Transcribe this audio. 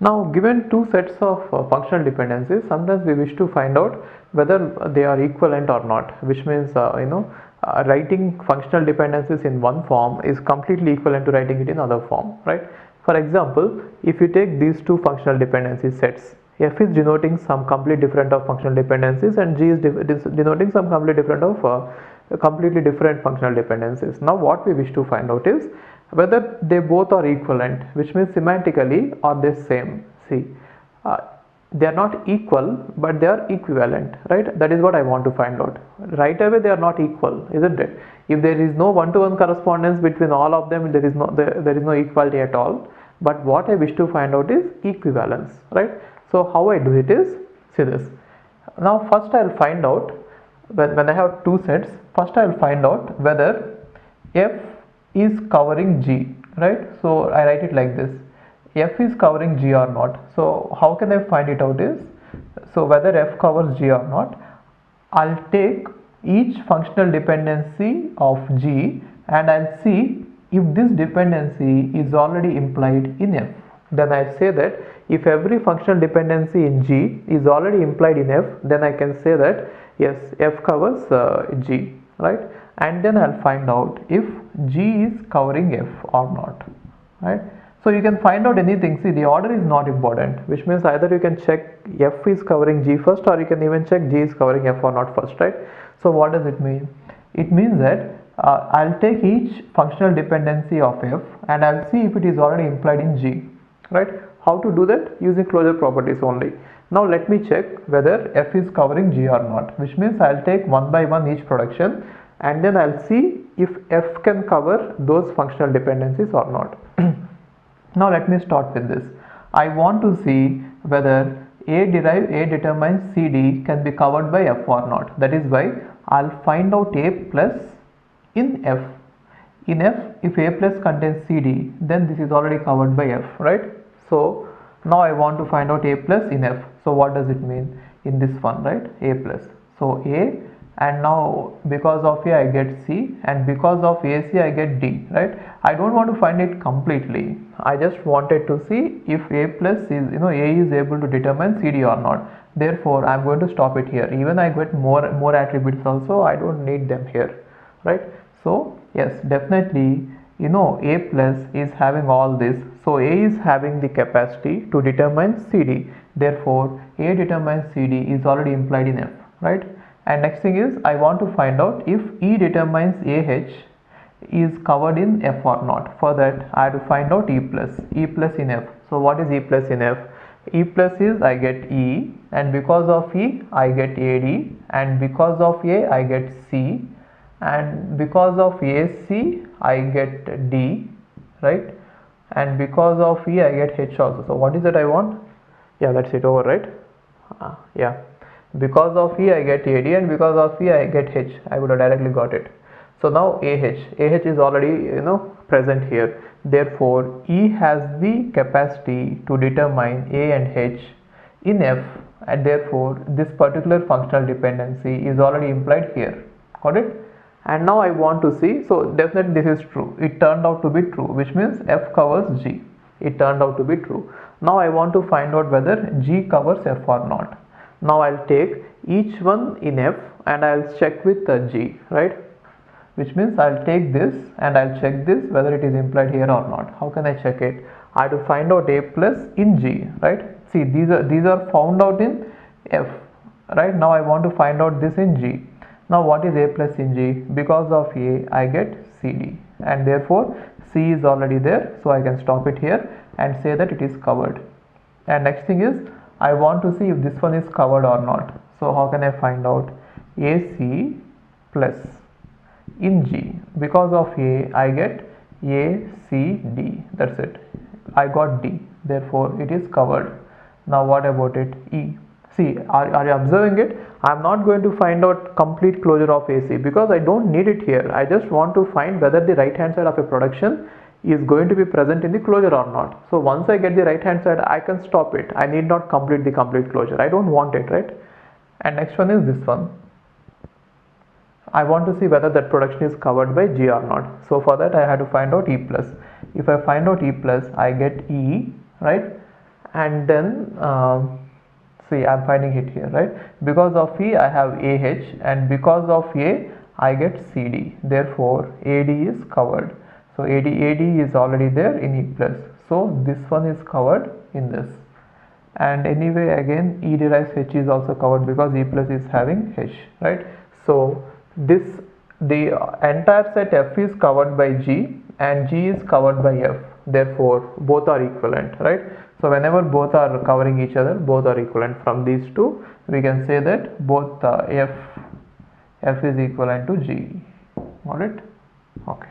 Now, given two sets of functional dependencies, sometimes we wish to find out whether they are equivalent or not, which means writing functional dependencies in one form is completely equivalent to writing it in other form, right? For example, if you take these two functional dependency sets, F is denoting some complete different of functional dependencies and G is denoting some complete different of completely different functional dependencies. Now what we wish to find out is whether they both are equivalent, which means semantically are they same. See, uh, they are not equal but they are equivalent, right? That is what I want to find out. Right away they are not equal, isn't it? If there is no one-to-one correspondence between all of them, there is no equality at all. But what I wish to find out is equivalence, right? So how I do it is, see this. Now first I will find out, when I have two sets, first I will find out whether F is covering G, right? So I write it like this: F is covering G or not. So how can I find it out is, so whether F covers G or not, I'll take each functional dependency of G and I'll see if this dependency is already implied in F. Then I say that if every functional dependency in G is already implied in F, then I can say that yes, F covers G, right? And then I'll find out if G is covering F or not, right? So you can find out anything. See, the order is not important, which means either you can check F is covering G first, or you can even check G is covering F or not first, right? So what does it mean? It means that I'll take each functional dependency of F and I'll see if it is already implied in G, right? How to do that? Using closure properties only. Now let me check whether F is covering G or not, which means I'll take one by one each production and then I'll see if F can cover those functional dependencies or not. Now let me start with this. I want to see whether A determines CD can be covered by F or not. That is why I'll find out A plus in F. In F, if A plus contains CD, then this is already covered by F, right? So now I want to find out A plus in F. So what does it mean in this one, right? A plus. So A, and now because of A I get C, and because of AC I get D, right? I don't want to find it completely. I just wanted to see if A plus is, A is able to determine CD or not. Therefore I'm going to stop it here. Even I get more attributes also, I don't need them here, right? So yes, definitely, A plus is having all this. So A is having the capacity to determine CD. Therefore A determines CD is already implied in F, right? And next thing is, I want to find out if E determines AH is covered in F or not. For that I have to find out E plus in F. So what is E plus in F? E plus is I get E, and because of E I get AD, and because of A I get C, and because of AC I get D, right? And because of E I get H also. So what is that I want? Yeah, that's it over, right? Yeah, because of E I get AD, and because of E I get H. I would have directly got it. So now AH is already present here. Therefore E has the capacity to determine A and H in F, and therefore this particular functional dependency is already implied here. Got it? And now I want to see, so definitely this is true. It turned out to be true, which means F covers G. It turned out to be true. Now I want to find out whether G covers F or not. Now I'll take each one in F and I'll check with G, right? Which means I'll take this and I'll check this whether it is implied here or not. How can I check it? I have to find out A plus in G, right? See, these are found out in F, right? Now I want to find out this in G. Now what is A plus in G? Because of A I get CD, and therefore C is already there, so I can stop it here and say that it is covered. And next thing is, I want to see if this one is covered or not. So how can I find out? AC plus in G. Because of A I get A, C, D. That's it. I got D. Therefore it is covered. Now what about it? E. See, are you observing it? I am not going to find out complete closure of AC because I don't need it here. I just want to find whether the right hand side of a production is going to be present in the closure or not. So once I get the right hand side, I can stop it. I need not complete the complete closure. I don't want it, right? And next one is this one. I want to see whether that production is covered by G or not. So for that I had to find out E plus. If I find out E plus, I get E, right? and then see, I'm finding it here, right? Because of E I have AH, and because of A I get CD, therefore AD is covered. So AD is already there in E plus, so this one is covered in this. And anyway, again E derives H is also covered because E plus is having H, right? So this, the entire set F is covered by G and G is covered by F, therefore both are equivalent, right? So whenever both are covering each other, both are equivalent. From these two we can say that both F is equivalent to G. Got it? Okay.